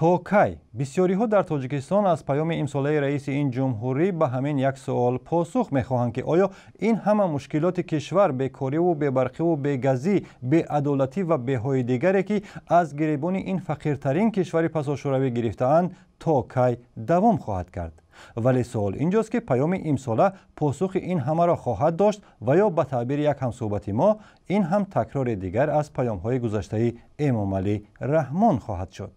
تو کی بسیاری ها در تاجیکستان از پیام امساله رئیس این جمهوری به همین یک سوال پاسخ میخواهند که آیا این همه مشکلات کشور بیکاری و بیبرقی و بیگزی بی‌عدالتی و بی‌های دیگری که از گریبان این فقیرترین کشور پساشوروی گرفته‌اند تا کی دوام خواهد کرد؟ ولی سوال اینجاست که پیام امساله پاسخ این همه را خواهد داشت و یا به تعبیر یک همصحبت ما این هم تکرار دیگر از پیام های گذشته امام علی رحمان خواهد شد.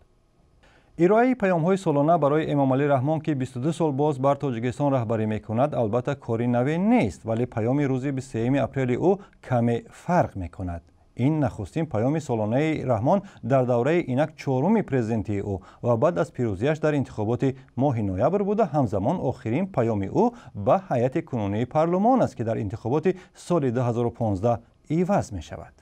ارائه پیام های سالانه برای امام علی رحمان که 22 سال باز بر تاجیکستان رهبری میکند البته کاری نوی نیست، ولی پیام روز 23 اپریل او کمی فرق میکند. این نخستین پیام سالانه رحمان در دوره اینک چهارم پرزیدنتی او و بعد از پیروزیش در انتخابات ماه نوامبر بوده، همزمان آخرین پیام او به هیئت کنونی پارلمان است که در انتخابات سال 2015 عوض می شود.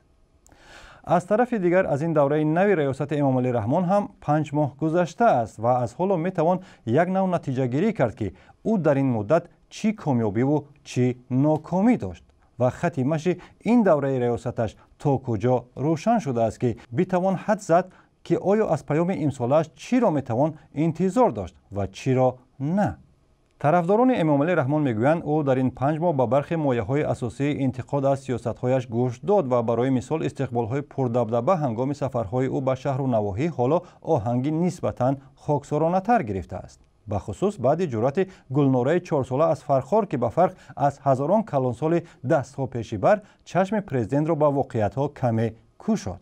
از طرف دیگر از این دوره نوی ریاست امام علی رحمان هم 5 ماه گذشته است و از حالا می توان یک نوع نتیجه گیری کرد که او در این مدت چی کامیابی و چی ناکامی داشت و خط مشی این دوره ریاستش تا کجا روشن شده است که بتوان حد زد که آیا از پیام امسالش چی را میتوان انتظار داشت و چی را نه. طرفداران امام علی رحمان میگویند او در این 5 ماه به برخی مایه‌های اساسی انتقاد از سیاست‌هایش گوش داد و برای مثال استقبال‌های پردبدبه هنگام سفرهای او به شهر و نواحی حالا آهنگی نسبتاً خاکسارانه‌تر گرفته است. به خصوص بعد جرأت گلناره 4 ساله از فرخار که به فرق از هزاران کلانسال دستها پیشی بر چشم پرزیدنت را به واقعیت‌ها کمی گشود.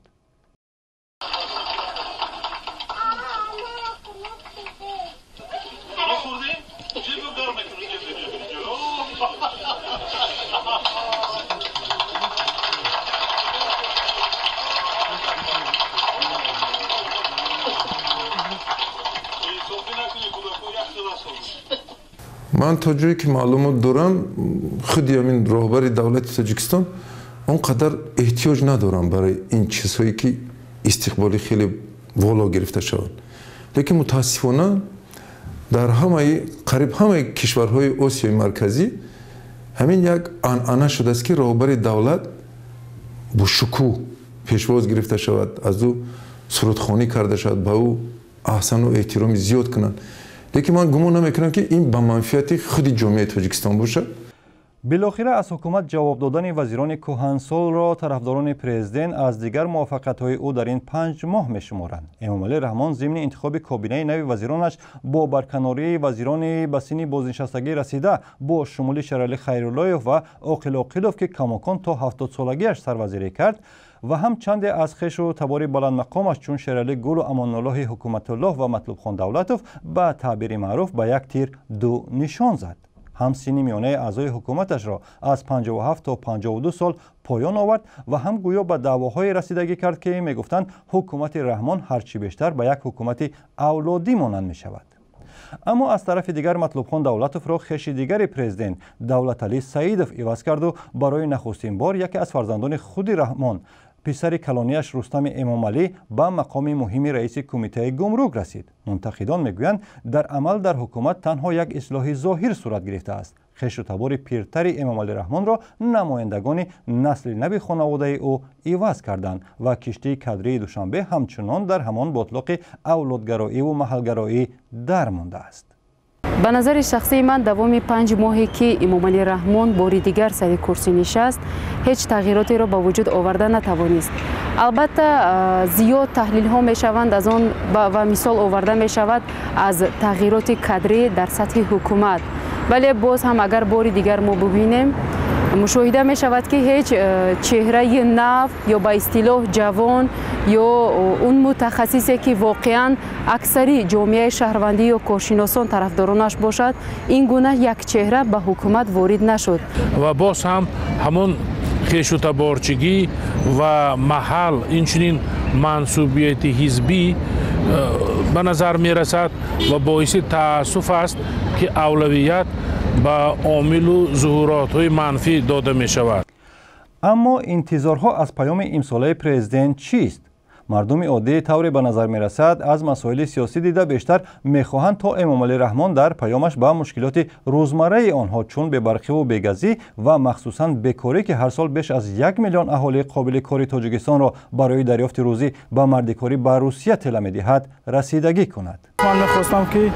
من تا جایی که معلومات دارم خودی همین راهبر دولت تاجیکستان اونقدر احتیاج ندارم برای این چیزهایی که استقبالی خیلی والا گرفته شود. لیکن متاسفانه در قریب همه کشورهای آسیای مرکزی همین یک عنعنه شده است که راهبر دولت با شکوه پیشواز گرفته شود، از او سرودخوانی کرده شود، به او احسان و احترام زیاد کنند. لیکن من گمان نمیکنم که این به منفعت خود جامعه تاجیکستان باشه. بالاخره از حکومت جواب دادن وزیران کهنسال را طرفداران پرزیدنت از دیگر موافقت‌های او در این 5 ماه می‌شمارند. امام علی رحمان ضمن انتخاب کابینه نوی وزیرانش با برکناری وزیران به سن بازنشستگی رسیده با شمول شرعلی خیراللهیف و عاقل عاقلوف که کماکان تا 70 سالگیش سروزیری کرد و هم چند از خویش و تبار بلند مقامش چون شرعلی گل و امان الله حکومت الله و مطلوب خان دولتوف به تعبیر معروف به یک تیر 2 نشان زد. هم سن میانه اعضای حکومتش را از 57 تا 52 سال پایان آورد و هم گویا به دعواهای رسیدگی کرد که میگفتند حکومت رحمان هرچی بیشتر به یک حکومت اولادی مانند می شود. اما از طرف دیگر مطلوب خان دولتوف را خویش دیگر پرزیدنت دولت علی سعیدوف عوض کرد و برای نخستین بار یکی از فرزندان خود رحمان پسر کلانیش رستم امام علی به مقام مهم رئیس کمیته گمرک رسید. منتقدان میگویند در عمل در حکومت تنها یک اصلاح ظاهر صورت گرفته است. خویش و تبار پیرتر امام علی رحمان را نمایندگان نسل نو خانواده او عوض کردند و کشتی کدری دوشنبه همچنان در همان باطلاق اولادگرایی و محلگرایی در مانده است. به نظر شخصی من دوام 5 ماهی که امام علی رحمان باری دیگر سر کرسی نشست هیچ تغییراتی را به وجود آورده نتوانست. البته زیاد تحلیل ها می شوند از آن و مثال آورده می شود از تغییرات کادری در سطح حکومت، ولی باز هم اگر باری دیگر ما ببینیم مشاهده می شود که هیچ چهره نو یا با اصطلاح جوان یا اون متخصصی که واقعا اکثری جامعه شهروندی یا کارشناسان طرفدارانش باشد این گونه یک چهره به حکومت وارد نشد و باز هم همون خویش و تبارچگی و محل اینچنین منصوبیت حزبی به نظر می رسد و باعث تأسف است که اولویت به عامل و ظهورات‌های منفی داده می شود. اما انتظارها از پیام امساله پرزیدنت چیست؟ مردم عادی طوری به نظر می رسد از مسائل سیاسی دیده بیشتر می خواهند تا امامعلی رحمان در پیامش با مشکلات روزمره آنها چون بی‌برقی و بی‌گازی و مخصوصاً بیکاری که هر سال بیش از 1 میلیون اهالی قابل کاری تاجیکستان را برای دریافت روزی با مردکاری به روسیه طلا می‌دهد رسیدگی کند. من می‌خواستم که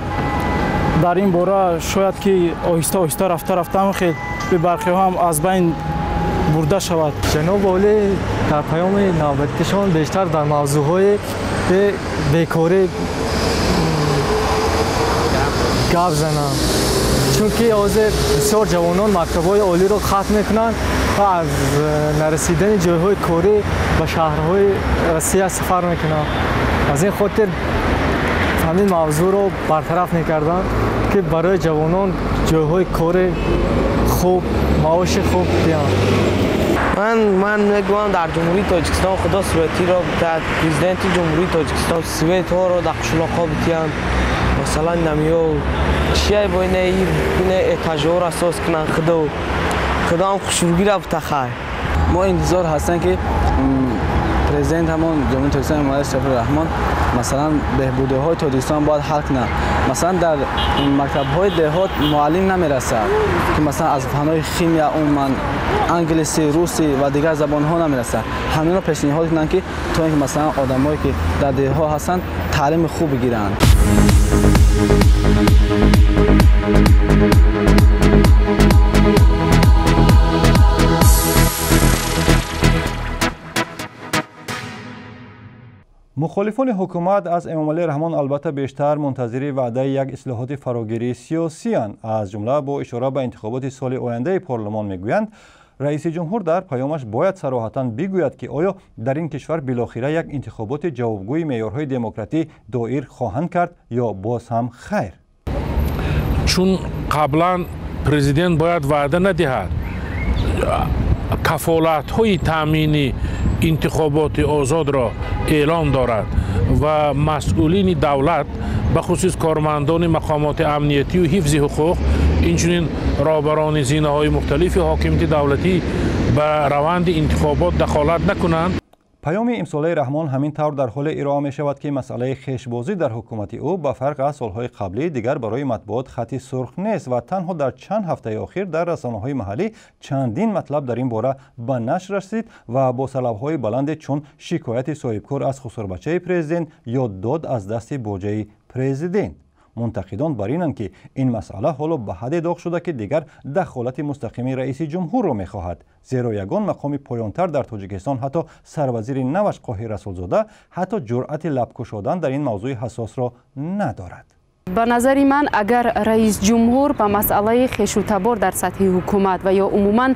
در این باره شاید که آهسته آهسته رفته خیلی بی‌برقی هم از بین برده شود. جناب عالی در پیام نوبتیشان بیشتر در موضوعهای بیکاری گپ زنند، چون که بسیار جوانان مکتب‌های عالی را ختم میکنند و از نرسیدن جایهای کاری به شهرهای روسیه سفر میکنند. از این خاطر همین موضوع را برطرف میکردند که برای جوانان جایهای کار خوب، معاش خوب بیان. من میگویم در جمهوری تاجیکستان خدا سویتی را در پرزیدنت جمهوری تاجیکستان سویت ها را در قشلاق‌ها بتیان، مثلا نمیو چیه باید این اتاجه را اساس کنن، خدا هم خوشبگی را بتخواه. ما انتظار هستن که پرزیدنت همون جمهوری تاجیکستان امامعلی شریف رحمان مثلا بهبودی‌های تاجیکستان باید حل کنه. مثلا در مکتب‌های دهات معلم نمیرسد که مثلا از فن‌های شیمیا، عموما انگلیسی، روسی و دیگر زبان‌ها نمیرسد. همین رو پیشنهاد کنن که تا اینکه مثلا آدمایی که در دهها هستن تعلیم خوب بگیرن. مخالفان حکومت از امامعلی رحمان البته بیشتر منتظر وعده یک اصلاحات فراگیری سیاسی اند. از جمله با اشاره به انتخابات سال آینده پارلمان میگویند رئیس جمهور در پیامش باید صراحتاً بگوید که آیا در این کشور بالاخره یک انتخابات جوابگوی معیارهای دموکراسی دایر خواهند کرد یا باز هم خیر؟ چون قبلا پرزیدنت باید وعده ندهد کفالت‌های تامین انتخابات آزاد را اعلام دارد و مسئولین دولت به خصوص کارمندان مقامات امنیتی و حفظ حقوق اینچنین رهبران زینه‌های مختلف حاکمیت دولتی به روند انتخابات دخالت نکنند. پیام امساله رحمان همین طور در حال ارائه می شود که مسئله خشبازی در حکومت او به فرق از سالهای قبلی دیگر برای مطبوعات خطی سرخ نیست و تنها در چند هفته اخیر در رسانه‌های محلی چندین مطلب در این باره به نشر رسید و با سلب‌های بلند چون شکایت صاحبکار از خسروبچه پرزیدنت یا داد از دست بودجه پرزیدنت. منتقدان بر اینند که این مسئله حالا به حد داغ شده که دیگر دخالت مستقیم رئیس جمهور را می‌خواهد، زیرا یگان مقام پایان‌تر در تاجیکستان حتی سروزیر نوش قاهی رسولزاده حتی جرأت لب گشادن در این موضوع حساس را ندارد. به نظر من اگر رئیس جمهور به مسئله خویش و تبار در سطح حکومت و یا عموما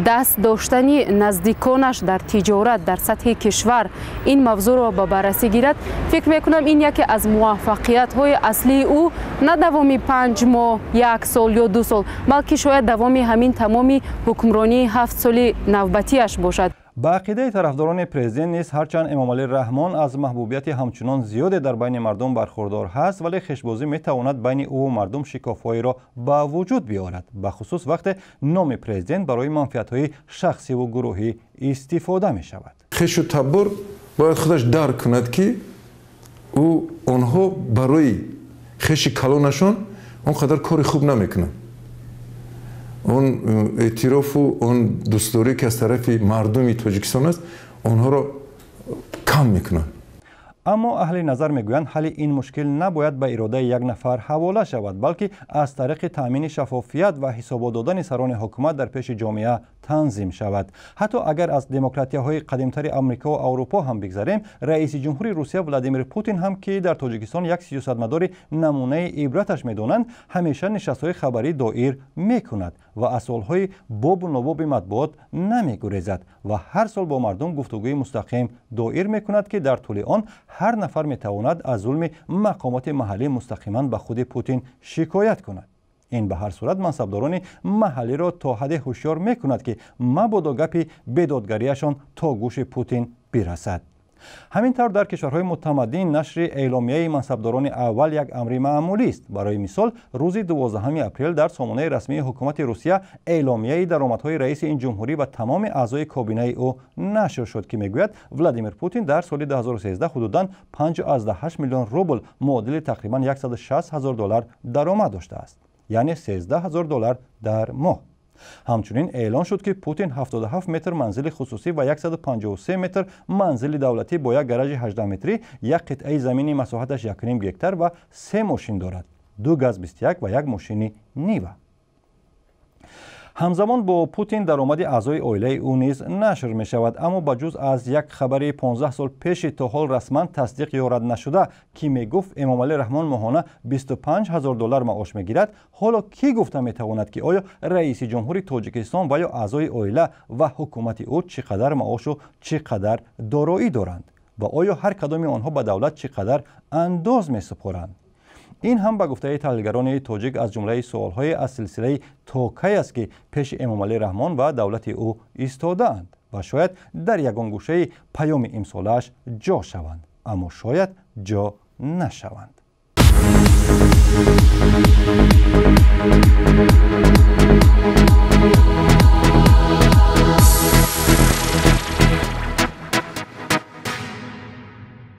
دست داشتنی نزدیکانش در تجارت در سطح کشور این موضوع را به بررسی گیرد، فکر میکنم این یکی از موفقیت های اصلی او نه دوامی 5 ماه، 1 سال یا 2 سال، بلکه شاید دوامی همین تمامی حکمرانی 7 سالی نوبتیش باشد. به عقیده طرفداران پرزیدنت نیز هرچند امامعلی رحمان از محبوبیت همچنان زیادی در بین مردم برخوردار هست، ولی خشبازی میتواند بین او و مردم شکافایی را به وجود بیاورد، به خصوص وقت نام پرزیدنت برای منفعت‌های شخصی و گروهی استفاده می شود. خش و تبر باید خودش درک کند که آنها برای خش کلانشان اونقدر کار خوب نمیکنند. اون اعتراف و اون دوستداری که از طرف مردم تاجیکستان است آنها را کم میکنند. اما اهل نظر میگویند حل این مشکل نباید به اراده یک نفر حواله شود، بلکه از طریق تامین شفافیت و حساب دادن سران حکومت در پیش جامعه تنظیم شود. حتی اگر از دموکراتی‌های قدیمتر آمریکا و اروپا هم بگذریم، رئیس جمهوری روسیه ولادیمیر پوتین هم که در تاجیکستان یک سیاستمدار نمونه عبرتش میدانند، همیشه نشست‌های خبری دایر میکند و از سالهای باب و نواب مطبوعات نمیگریزد و هر سال با مردم گفتگوی مستقیم دایر میکند که در طول آن هر نفر میتواند از ظلم مقامات محلی مستقیما به خود پوتین شکایت کند. این به هر صورت منصبداران محلی را تا حد هوشیار میکند که مبادا گپی به دادگریشان تا گوش پوتین برسد. همینطور در کشورهای متمدن نشر اعلامیه منصبداران اول یک امر معمولی است. برای مثال روز 12 اپریل در سامانه رسمی حکومت روسیه اعلامیه درآمدهای رئیس این جمهوری و تمام اعضای کابینه او نشر شد که میگوید ولادیمیر پوتین در سال 2013 حدوداً 5.8 میلیون روبل معادل تقریباً $160,000 درآمد داشته است، یعنی $13,000 در ماه. همچنین اعلان شد که پوتین 77 متر منزل خصوصی و 153 متر منزل دولتی با یک گراژ 18 متری، یک قطعه زمینی مساحتش 1.5 هکتار و 3 ماشین دارد، 2 گاز 21 و یک ماشین نیو. همزمان با پوتین درآمد اعضای عائله او نیز نشر می شود، اما بجز از یک خبر 15 سال پیش تا حال رسما تصدیق یا رد نشده که می گفت امامعلی رحمان ماهانه $25,000 معاش می گیرد، حالا کی گفته می تواند که آیا رئیس جمهوری تاجیکستان و یا اعضای عائله و حکومت او چقدر معاش و چقدر دارایی دارند و آیا هر کدام آنها به دولت چقدر انداز می سپارند؟ این هم به گفته تحلیلگران تاجیک از جمله سوالهای از سلسله توکی است که پیش امامعلی رحمان و دولت او ایستاده‌اند و شاید در یگان گوشه پیام امسالش جا شوند، اما شاید جا نشوند.